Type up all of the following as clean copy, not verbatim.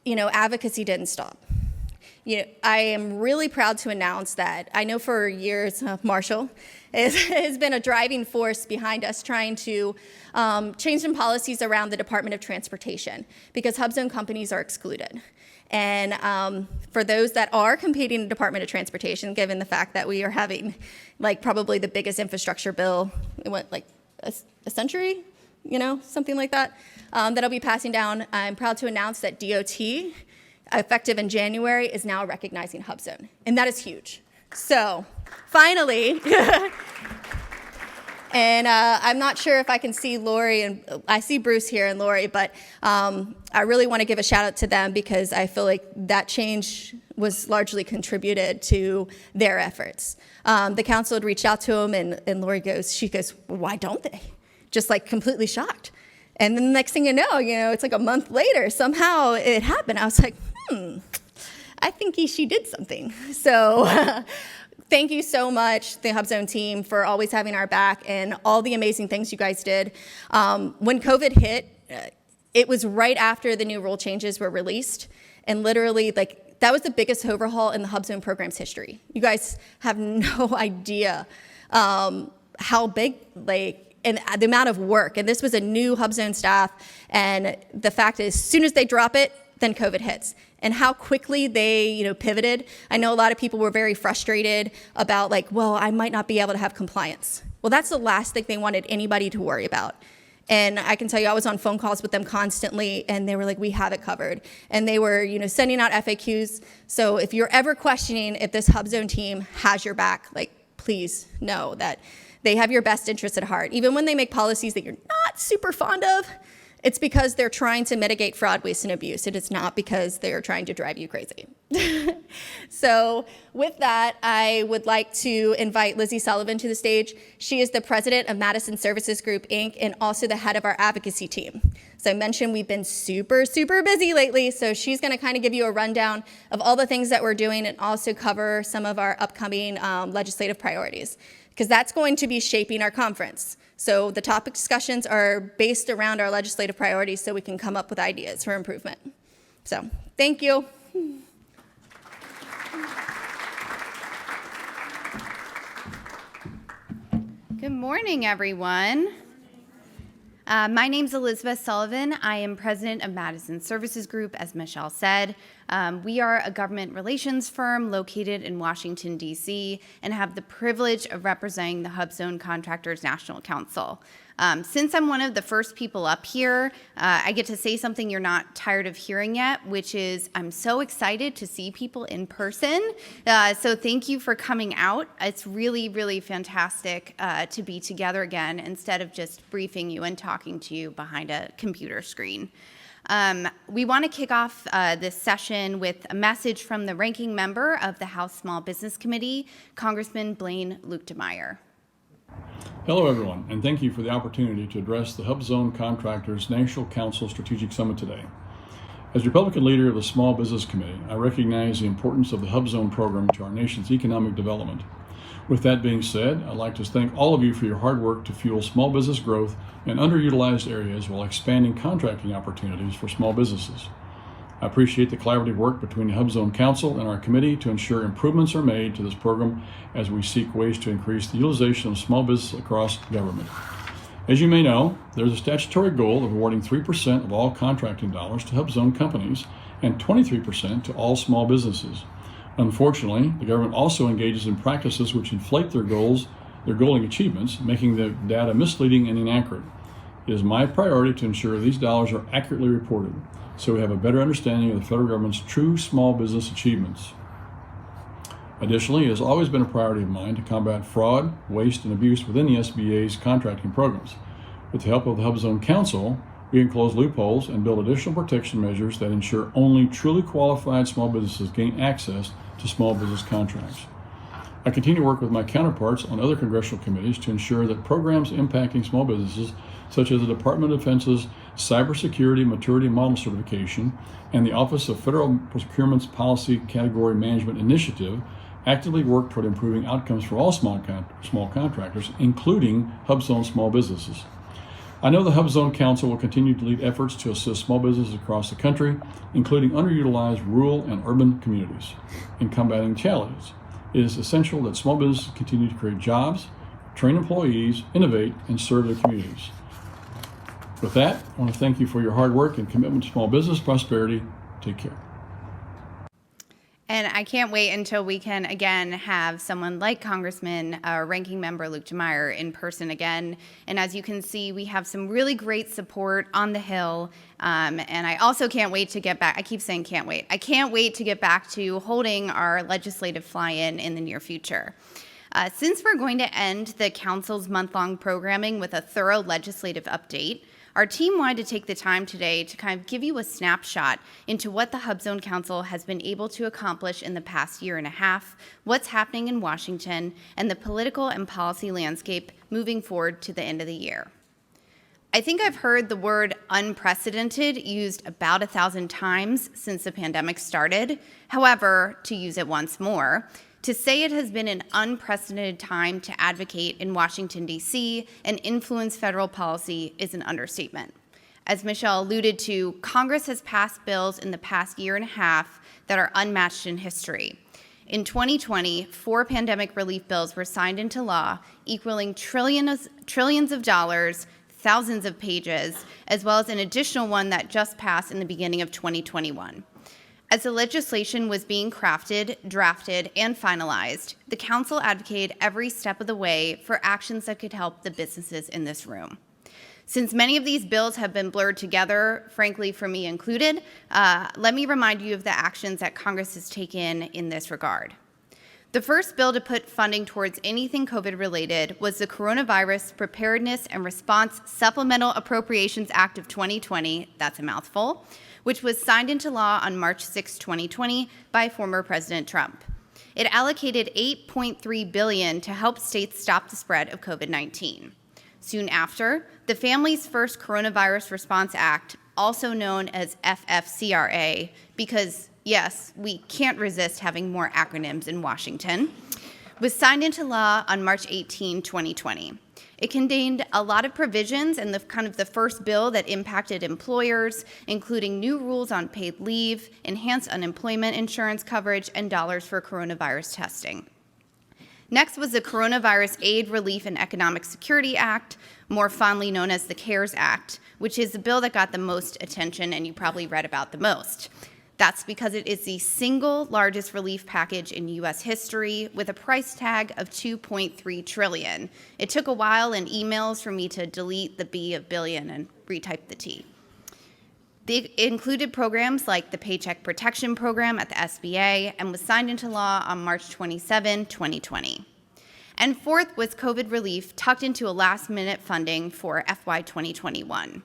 advocacy didn't stop. I am really proud to announce that I know for years Marshall has been a driving force behind us trying to change some policies around the Department of Transportation because HUBZone companies are excluded. And for those that are competing in the Department of Transportation, given the fact that we are having probably the biggest infrastructure bill in a century, something like that, that'll be passing down, I'm proud to announce that DOT, effective in January, is now recognizing HUBZone, and that is huge. So, finally, and I'm not sure if I can see Lori, and I see Bruce here and Lori, but I really want to give a shout out to them because I feel like that change was largely contributed to their efforts. The council had reached out to them, and Lori goes, why don't they? Just completely shocked. And then the next thing you know, it's a month later, somehow it happened. I was like, I think she did something. So thank you so much, the HUBZone team, for always having our back and all the amazing things you guys did. When COVID hit, it was right after the new rule changes were released. And literally, that was the biggest overhaul in the HUBZone program's history. You guys have no idea how big, and the amount of work. And this was a new HUBZone staff. And the fact is, as soon as they drop it, then COVID hits. And how quickly they, pivoted. I know a lot of people were very frustrated about I might not be able to have compliance. Well, that's the last thing they wanted anybody to worry about. And I can tell you, I was on phone calls with them constantly, and they were like, we have it covered. And they were, sending out FAQs. So if you're ever questioning if this HUBZone team has your back, please know that they have your best interests at heart. Even when they make policies that you're not super fond of, it's because they're trying to mitigate fraud, waste, and abuse. It is not because they're trying to drive you crazy. So with that, I would like to invite Lizzie Sullivan to the stage. She is the president of Madison Services Group, Inc., and also the head of our advocacy team. So I mentioned we've been super, super busy lately, so she's gonna kind of give you a rundown of all the things that we're doing and also cover some of our upcoming legislative priorities, because that's going to be shaping our conference. So the topic discussions are based around our legislative priorities so we can come up with ideas for improvement. So thank you. Good morning, everyone. My name's Elizabeth Sullivan. I am president of Madison Services Group, as Michelle said. We are a government relations firm located in Washington, D.C., and have the privilege of representing the HUBZone Contractors National Council. Since I'm one of the first people up here, I get to say something you're not tired of hearing yet, which is I'm so excited to see people in person. So thank you for coming out. It's really, really fantastic to be together again instead of just briefing you and talking to you behind a computer screen. We want to kick off this session with a message from the ranking member of the House Small Business Committee, Congressman Blaine Luetkemeyer. Hello, everyone, and thank you for the opportunity to address the HUBZone Contractors National Council Strategic Summit today. As Republican leader of the Small Business Committee, I recognize the importance of the HUBZone program to our nation's economic development. With that being said, I'd like to thank all of you for your hard work to fuel small business growth in underutilized areas while expanding contracting opportunities for small businesses. I appreciate the collaborative work between the HUBZone Council and our committee to ensure improvements are made to this program as we seek ways to increase the utilization of small business across government. As you may know, there's a statutory goal of awarding 3% of all contracting dollars to HUBZone companies and 23% to all small businesses. Unfortunately, the government also engages in practices which inflate their goaling achievements, making the data misleading and inaccurate. It is my priority to ensure these dollars are accurately reported, so we have a better understanding of the federal government's true small business achievements. Additionally, it has always been a priority of mine to combat fraud, waste, and abuse within the SBA's contracting programs. With the help of the HUBZone Council, we can close loopholes and build additional protection measures that ensure only truly qualified small businesses gain access to small business contracts. I continue to work with my counterparts on other congressional committees to ensure that programs impacting small businesses, such as the Department of Defense's Cybersecurity Maturity Model Certification and the Office of Federal Procurement's Policy Category Management Initiative, actively work toward improving outcomes for all small contractors, including HUBZone small businesses. I know the HUBZone Council will continue to lead efforts to assist small businesses across the country, including underutilized rural and urban communities, in combating challenges. It is essential that small businesses continue to create jobs, train employees, innovate, and serve their communities. With that, I want to thank you for your hard work and commitment to small business prosperity. Take care. And I can't wait until we can again have someone like Congressman Ranking Member Luke Jemeyer in person again. And as you can see, we have some really great support on the Hill. And I also can't wait to get back. I keep saying can't wait. I can't wait to get back to holding our legislative fly-in the near future. Since we're going to end the council's month-long programming with a thorough legislative update, our team wanted to take the time today to kind of give you a snapshot into what the HUBZone Council has been able to accomplish in the past year and a half, what's happening in Washington, and the political and policy landscape moving forward to the end of the year. I think I've heard the word unprecedented used about 1,000 times since the pandemic started. However, to use it once more, to say it has been an unprecedented time to advocate in Washington, D.C. and influence federal policy is an understatement. As Michelle alluded to, Congress has passed bills in the past year and a half that are unmatched in history. In 2020, 4 pandemic relief bills were signed into law, equaling trillions of dollars, thousands of pages, as well as an additional one that just passed in the beginning of 2021. As the legislation was being crafted, drafted, and finalized, the council advocated every step of the way for actions that could help the businesses in this room. Since many of these bills have been blurred together, frankly, for me included, let me remind you of the actions that Congress has taken in this regard. The first bill to put funding towards anything COVID-related was the Coronavirus Preparedness and Response Supplemental Appropriations Act of 2020, that's a mouthful, which was signed into law on March 6, 2020 by former President Trump. It allocated $8.3 billion to help states stop the spread of COVID-19. Soon after, the Families First Coronavirus Response Act, also known as FFCRA, because yes, we can't resist having more acronyms in Washington, was signed into law on March 18, 2020. It contained a lot of provisions and the first bill that impacted employers, including new rules on paid leave, enhanced unemployment insurance coverage, and dollars for coronavirus testing. Next was the Coronavirus Aid, Relief, and Economic Security Act, more fondly known as the CARES Act, which is the bill that got the most attention and you probably read about the most. That's because it is the single largest relief package in U.S. history with a price tag of $2.3 trillion. It took a while in emails for me to delete the B of billion and retype the T. They included programs like the Paycheck Protection Program at the SBA and was signed into law on March 27, 2020. And fourth was COVID relief tucked into a last-minute funding for FY 2021.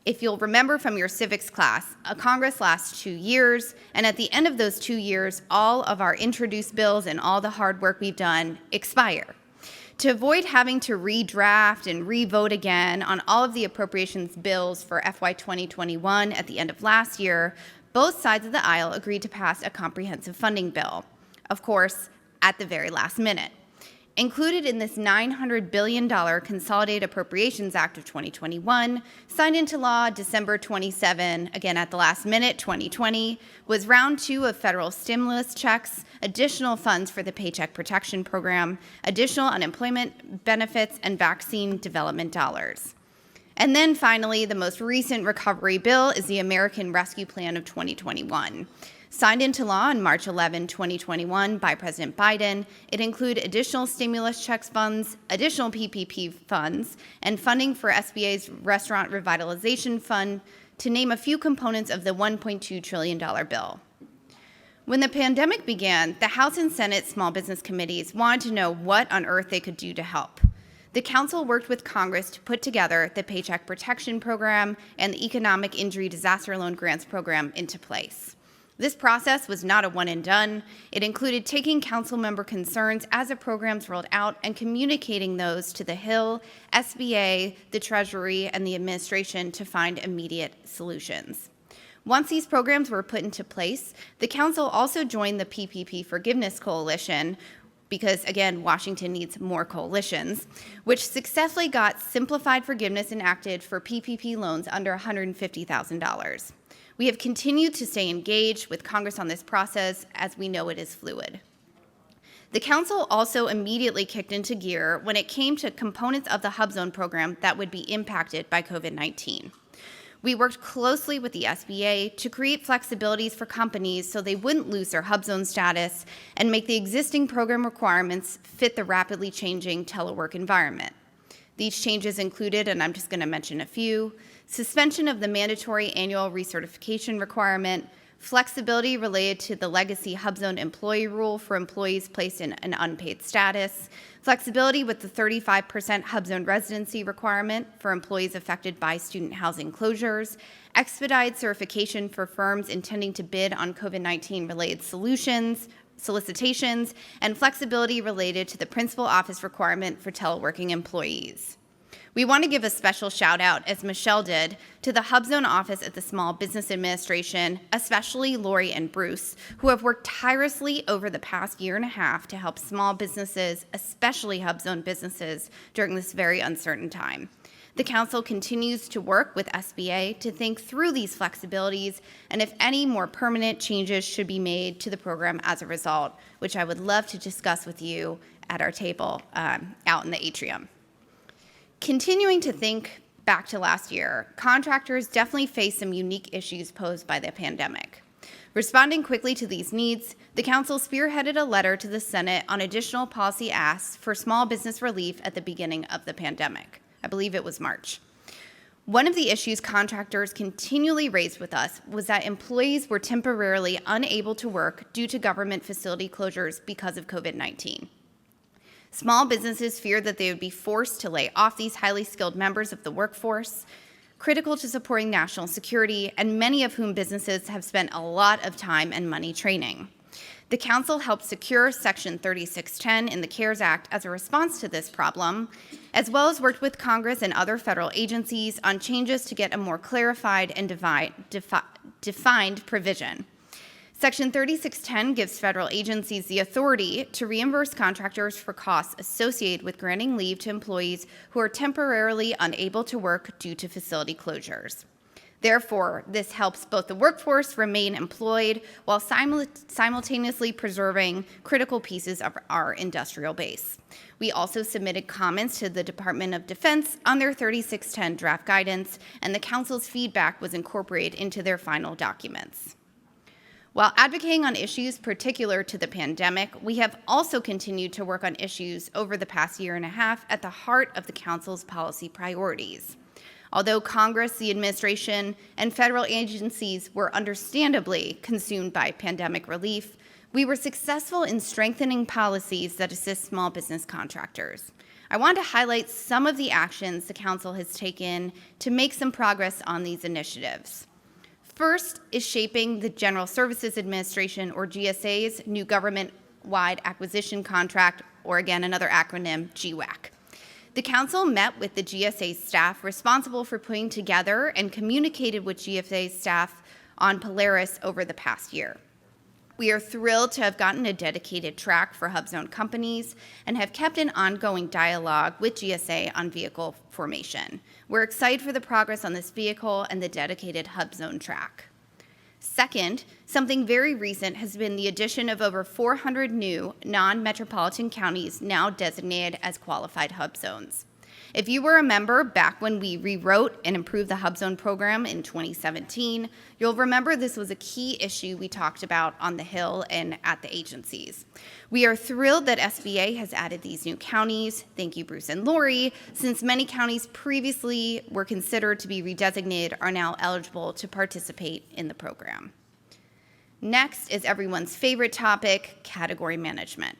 If you'll remember from your civics class, a Congress lasts 2 years, and at the end of those 2 years, all of our introduced bills and all the hard work we've done expire. To avoid having to redraft and re-vote again on all of the appropriations bills for FY 2021 at the end of last year, both sides of the aisle agreed to pass a comprehensive funding bill, of course, at the very last minute. Included in this $900 billion Consolidated Appropriations Act of 2021, signed into law December 27, again at the last minute, 2020, was round 2 of federal stimulus checks, additional funds for the Paycheck Protection Program, additional unemployment benefits, and vaccine development dollars. And then finally, the most recent recovery bill is the American Rescue Plan of 2021. Signed into law on March 11, 2021 by President Biden, it included additional stimulus checks funds, additional PPP funds, and funding for SBA's Restaurant Revitalization Fund, to name a few components of the $1.2 trillion bill. When the pandemic began, the House and Senate Small Business Committees wanted to know what on earth they could do to help. The Council worked with Congress to put together the Paycheck Protection Program and the Economic Injury Disaster Loan Grants Program into place. This process was not a one and done. It included taking council member concerns as the programs rolled out and communicating those to the Hill, SBA, the Treasury, and the administration to find immediate solutions. Once these programs were put into place, the council also joined the PPP Forgiveness Coalition, because, again, Washington needs more coalitions, which successfully got simplified forgiveness enacted for PPP loans under $150,000. We have continued to stay engaged with Congress on this process, as we know it is fluid. The Council also immediately kicked into gear when it came to components of the HUBZone program that would be impacted by COVID-19. We worked closely with the SBA to create flexibilities for companies so they wouldn't lose their HUBZone status and make the existing program requirements fit the rapidly changing telework environment. These changes included, and I'm just going to mention a few, suspension of the mandatory annual recertification requirement, flexibility related to the legacy HUBZone employee rule for employees placed in an unpaid status, flexibility with the 35% HUBZone residency requirement for employees affected by student housing closures, expedited certification for firms intending to bid on COVID-19 related solicitations, and flexibility related to the principal office requirement for teleworking employees. We want to give a special shout out, as Michelle did, to the HUBZone office at the Small Business Administration, especially Lori and Bruce, who have worked tirelessly over the past year and a half to help small businesses, especially HUBZone businesses, during this very uncertain time. The Council continues to work with SBA to think through these flexibilities and if any more permanent changes should be made to the program as a result, which I would love to discuss with you at our table out in the atrium. Continuing to think back to last year, contractors definitely face some unique issues posed by the pandemic. Responding quickly to these needs, the Council spearheaded a letter to the Senate on additional policy asks for small business relief at the beginning of the pandemic. I believe it was March. One of the issues contractors continually raised with us was that employees were temporarily unable to work due to government facility closures because of COVID-19. Small businesses feared that they would be forced to lay off these highly skilled members of the workforce, critical to supporting national security, and many of whom businesses have spent a lot of time and money training. The Council helped secure Section 3610 in the CARES Act as a response to this problem, as well as worked with Congress and other federal agencies on changes to get a more clarified and defined provision. Section 3610 gives federal agencies the authority to reimburse contractors for costs associated with granting leave to employees who are temporarily unable to work due to facility closures. Therefore, this helps both the workforce remain employed while simultaneously preserving critical pieces of our industrial base. We also submitted comments to the Department of Defense on their 3610 draft guidance, and the Council's feedback was incorporated into their final documents. While advocating on issues particular to the pandemic, we have also continued to work on issues over the past year and a half at the heart of the Council's policy priorities. Although Congress, the administration, and federal agencies were understandably consumed by pandemic relief, we were successful in strengthening policies that assist small business contractors. I want to highlight some of the actions the Council has taken to make some progress on these initiatives. First is shaping the General Services Administration, or GSA's, new government-wide acquisition contract, or again, another acronym, GWAC. The Council met with the GSA staff responsible for putting together and communicated with GSA staff on Polaris over the past year. We are thrilled to have gotten a dedicated track for HUBZone companies and have kept an ongoing dialogue with GSA on vehicle formation. We're excited for the progress on this vehicle and the dedicated HUBZone track. Second, something very recent has been the addition of over 400 new non-metropolitan counties now designated as qualified HUBZones. If you were a member back when we rewrote and improved the HUBZone program in 2017, you'll remember this was a key issue we talked about on the Hill and at the agencies. We are thrilled that SBA has added these new counties, thank you Bruce and Lori, since many counties previously were considered to be redesignated are now eligible to participate in the program. Next is everyone's favorite topic, category management.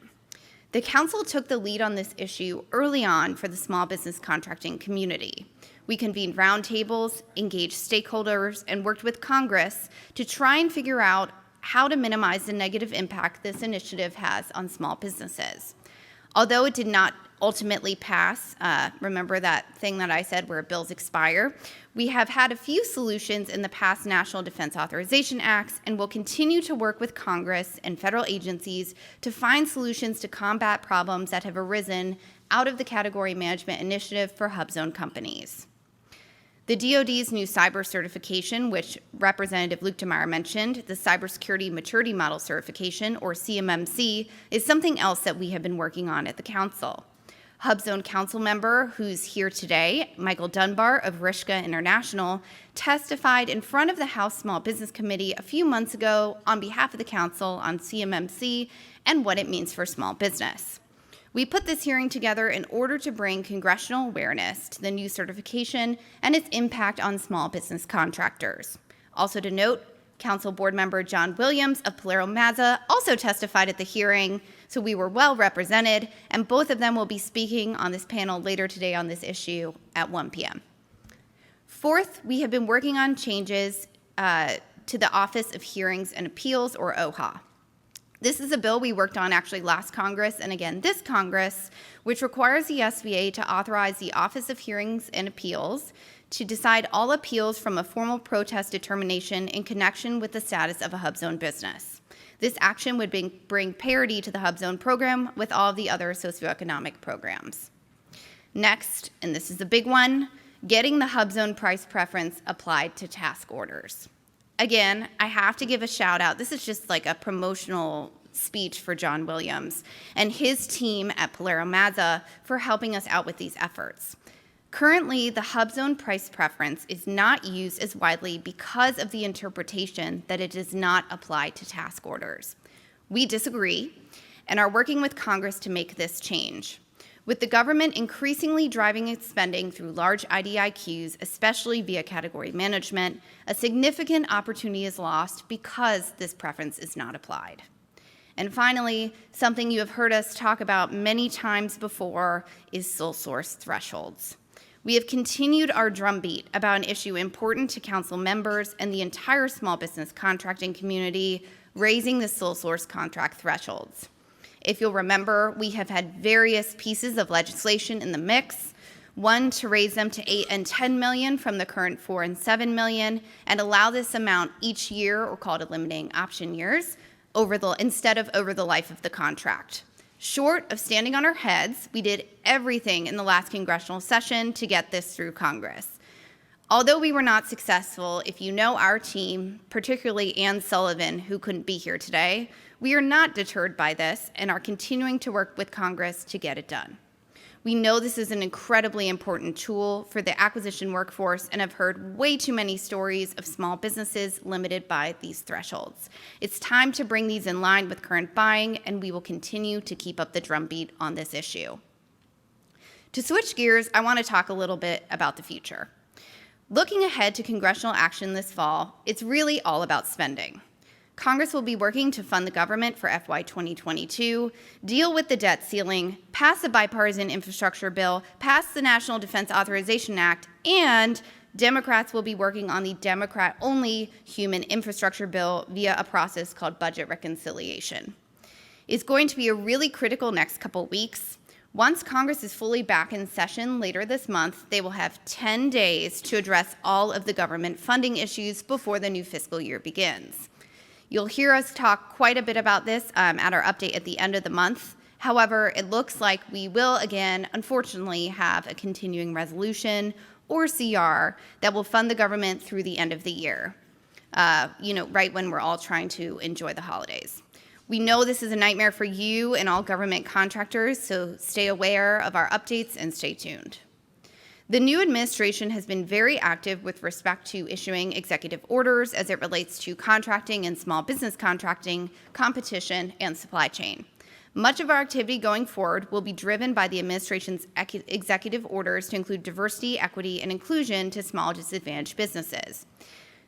The Council took the lead on this issue early on for the small business contracting community. We convened roundtables, engaged stakeholders, and worked with Congress to try and figure out how to minimize the negative impact this initiative has on small businesses. Although it did not ultimately pass, remember that thing that I said where bills expire, we have had a few solutions in the past National Defense Authorization Acts and will continue to work with Congress and federal agencies to find solutions to combat problems that have arisen out of the Category Management Initiative for HUBZone companies. The DoD's new cyber certification, which Representative Luke DeMeyer mentioned, the Cybersecurity Maturity Model Certification, or CMMC, is something else that we have been working on at the Council. HUBZone Council member, who's here today, Michael Dunbar of Rishka International, testified in front of the House Small Business Committee a few months ago on behalf of the Council on CMMC and what it means for small business. We put this hearing together in order to bring congressional awareness to the new certification and its impact on small business contractors. Also to note, Council Board Member John Williams of Polaro Mazza also testified at the hearing, so we were well represented, and both of them will be speaking on this panel later today on this issue at 1 p.m. Fourth, we have been working on changes to the Office of Hearings and Appeals, or OHA. This is a bill we worked on actually last Congress and again this Congress, which requires the SBA to authorize the Office of Hearings and Appeals to decide all appeals from a formal protest determination in connection with the status of a HUBZone business. This action would bring parity to the HUBZone program with all of the other socioeconomic programs. Next, and this is a big one, getting the HUBZone price preference applied to task orders. Again, I have to give a shout out. This is just like a promotional speech for John Williams and his team at Polaro Mazza for helping us out with these efforts. Currently, the HUBZone price preference is not used as widely because of the interpretation that it does not apply to task orders. We disagree and are working with Congress to make this change. With the government increasingly driving its spending through large IDIQs, especially via category management, a significant opportunity is lost because this preference is not applied. And finally, something you have heard us talk about many times before is sole source thresholds. We have continued our drumbeat about an issue important to council members and the entire small business contracting community, raising the sole source contract thresholds. If you'll remember, we have had various pieces of legislation in the mix, one to raise them to 8 and 10 million from the current 4 and 7 million and allow this amount each year, or called eliminating option years, instead of over the life of the contract. Short of standing on our heads, we did everything in the last congressional session to get this through Congress. Although we were not successful, if you know our team, particularly Ann Sullivan, who couldn't be here today, we are not deterred by this and are continuing to work with Congress to get it done. We know this is an incredibly important tool for the acquisition workforce and have heard way too many stories of small businesses limited by these thresholds. It's time to bring these in line with current buying, and we will continue to keep up the drumbeat on this issue. To switch gears, I want to talk a little bit about the future. Looking ahead to congressional action this fall, it's really all about spending. Congress will be working to fund the government for FY 2022, deal with the debt ceiling, pass a bipartisan infrastructure bill, pass the National Defense Authorization Act, and Democrats will be working on the Democrat-only human infrastructure bill via a process called budget reconciliation. It's going to be a really critical next couple weeks. Once Congress is fully back in session later this month, they will have 10 days to address all of the government funding issues before the new fiscal year begins. You'll hear us talk quite a bit about this at our update at the end of the month. However, it looks like we will again, unfortunately, have a continuing resolution or CR that will fund the government through the end of the year, right when we're all trying to enjoy the holidays. We know this is a nightmare for you and all government contractors, so stay aware of our updates and stay tuned. The new administration has been very active with respect to issuing executive orders as it relates to contracting and small business contracting, competition, and supply chain. Much of our activity going forward will be driven by the administration's executive orders to include diversity, equity, and inclusion to small disadvantaged businesses.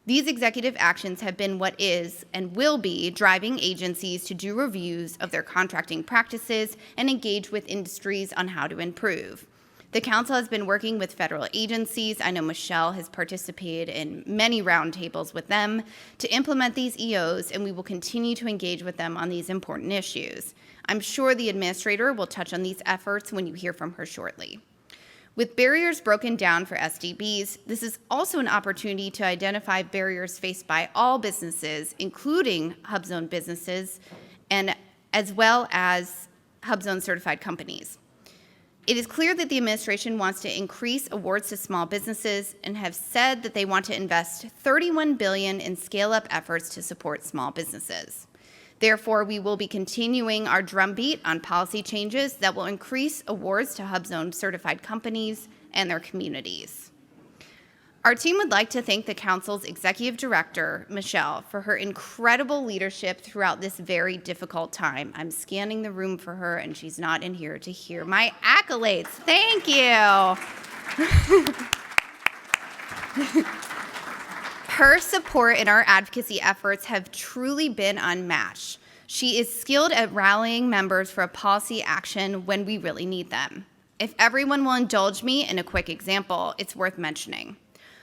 These executive actions have been what is and will be driving agencies to do reviews of their contracting practices and engage with industries on how to improve. The council has been working with federal agencies. I know Michelle has participated in many roundtables with them to implement these EOs, and we will continue to engage with them on these important issues. I'm sure the administrator will touch on these efforts when you hear from her shortly. With barriers broken down for SDBs, this is also an opportunity to identify barriers faced by all businesses, including HUBZone businesses, and as well as HUBZone certified companies. It is clear that the administration wants to increase awards to small businesses and have said that they want to invest $31 billion in scale-up efforts to support small businesses. Therefore, we will be continuing our drumbeat on policy changes that will increase awards to HUBZone certified companies and their communities. Our team would like to thank the Council's Executive Director, Michelle, for her incredible leadership throughout this very difficult time. I'm scanning the room for her, and she's not in here to hear my accolades. Thank you. Her support in our advocacy efforts have truly been unmatched. She is skilled at rallying members for a policy action when we really need them. If everyone will indulge me in a quick example, it's worth mentioning.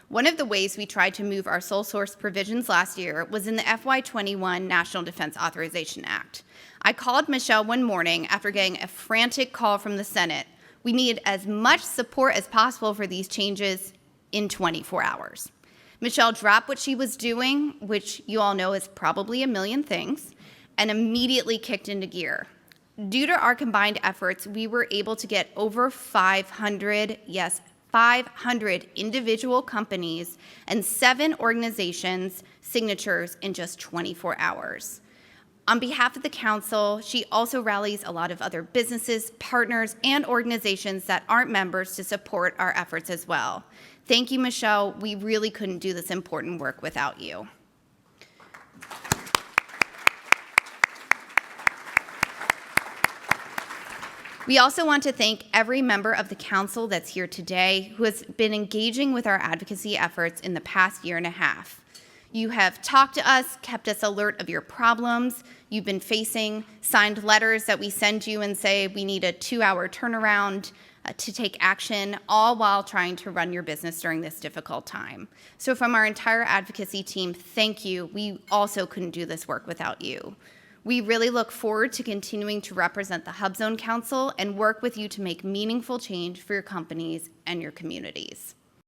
One of the ways we tried to move our sole source provisions last year was in the FY21 National Defense Authorization Act. I called Michelle one morning after getting a frantic call from the Senate. We needed as much support as possible for these changes in 24 hours. Michelle dropped what she was doing, which you all know is probably a million things, and immediately kicked into gear. Due to our combined efforts, we were able to get over 500, yes, 500 individual companies and 7 organizations' signatures in just 24 hours. On behalf of the council, she also rallies a lot of other businesses, partners, and organizations that aren't members to support our efforts as well. Thank you, Michelle. We really couldn't do this important work without you. We also want to thank every member of the council that's here today who has been engaging with our advocacy efforts in the past year and a half. You have talked to us, kept us alert of your problems. You've been facing signed letters that we send you and say we need a 2-hour turnaround to take action, all while trying to run your business during this difficult time. So from our entire advocacy team, thank you. We also couldn't do this work without you. We really look forward to continuing to represent the HUBZone Council and work with you to make meaningful change for your companies and your communities.